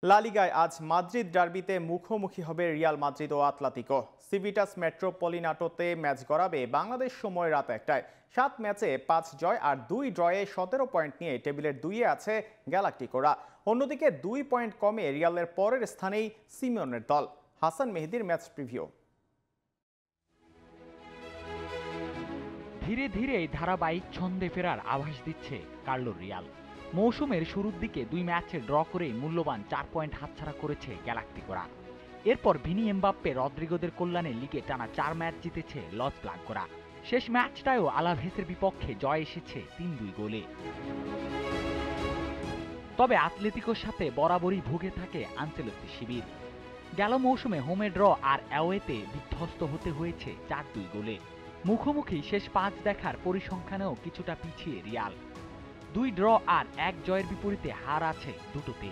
লা লিগায় আজ মাদ্রিদ ডার্বিতে মুখোমুখি হবে রিয়াল মাদ্রিদ ও আতলেতিকো। সিভিটাস মেট্রোপলিটানোতে ম্যাচ গড়াবে বাংলাদেশ সময় রাত ১টায়। ৭ ম্যাচে ৫ জয় আর ২ ড্রয়ে ১৭ পয়েন্ট নিয়ে টেবিলের ২-এ আছে গ্যালাক্টিকোরা। অন্যদিকে ২ পয়েন্ট কমে রিয়ালের পরের স্থানেই সিমিওনের দল। হাসান মেহেদীর ম্যাচ প্রিভিউ। ধীরে ধীরে ধারাবাহিক ছন্দে ফেরার আভাস দিচ্ছে কার্লো রিয়াল। মৌসুমের শুরুর দিকে ২ ম্যাচে ড্র করে মূল্যবান ৪ পয়েন্ট হাতছাড়া করেছে গ্যালাক্টিকোরা। এরপর ভিনি এমবাপ্পে রদ্রিগোদের কল্যাণে লিগে টানা ৪ ম্যাচ জিতেছে লস ব্লাঙ্কোরা। শেষ ম্যাচটায়ও আলাভেসের বিপক্ষে জয় এসেছে ৩-২ গোলে। তবে আতলেতিকোর সাথে বরাবরই ভুগে থাকে আনচেলত্তি শিবির। গেল মৌসুমে হোমে ড্র আর অ্যাওয়েতে বিধ্বস্ত হতে হয়েছে ৪-২ গোলে। মুখোমুখি শেষ ৫ দেখার পরিসংখ্যানেও কিছুটা পিছিয়ে রিয়াল। ২ ড্র আর ১ জয়ের বিপরীতে হার আছে দুটোতে।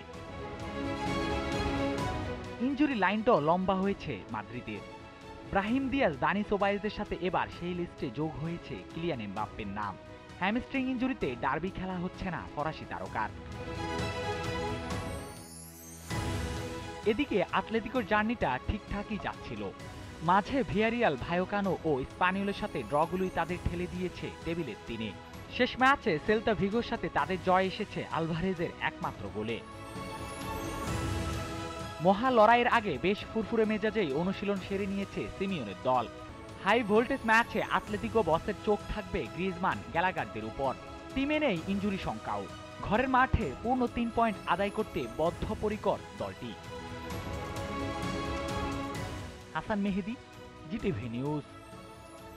ইনজুরি লাইনটাও লম্বা হয়েছে মাদ্রিদের। ব্রাহিম দিয়াজ, দানি সোবায়েজদের সাথে এবার সেই লিস্টে যোগ হয়েছে কিলিয়ান এমবাপ্পের নাম। হ্যামস্ট্রিং ইনজুরিতে ডার্বি খেলা হচ্ছে না ফরাসি তারকার। এদিকে আতলেতিকোর জার্নিটা ঠিকঠাকই যাচ্ছিল। মাঝে ভিয়ারিয়াল, ভায়োকানো ও স্পানিওলের সাথে ড্রগুলোই তাদের ঠেলে দিয়েছে টেবিলের ৩-এ। শেষ ম্যাচে সেল্তা ভিগোর সাথে তাদের জয় এসেছে আলভারেজের একমাত্র গোলে। মহা লড়াইয়ের আগে বেশ ফুরফুরে মেজাজেই অনুশীলন সেরে নিয়েছে সিমিওনের দল। হাই ভোল্টেজ ম্যাচে আতলেতিকো বসের চোখ থাকবে গ্রিজমান, গ্যালাগারদের উপর। টিমে নেই ইনজুরি শঙ্কাও। ঘরের মাঠে পূর্ণ ৩ পয়েন্ট আদায় করতে বদ্ধপরিকর দলটি। হাসান মেহেদী, জিটিভি নিউজ।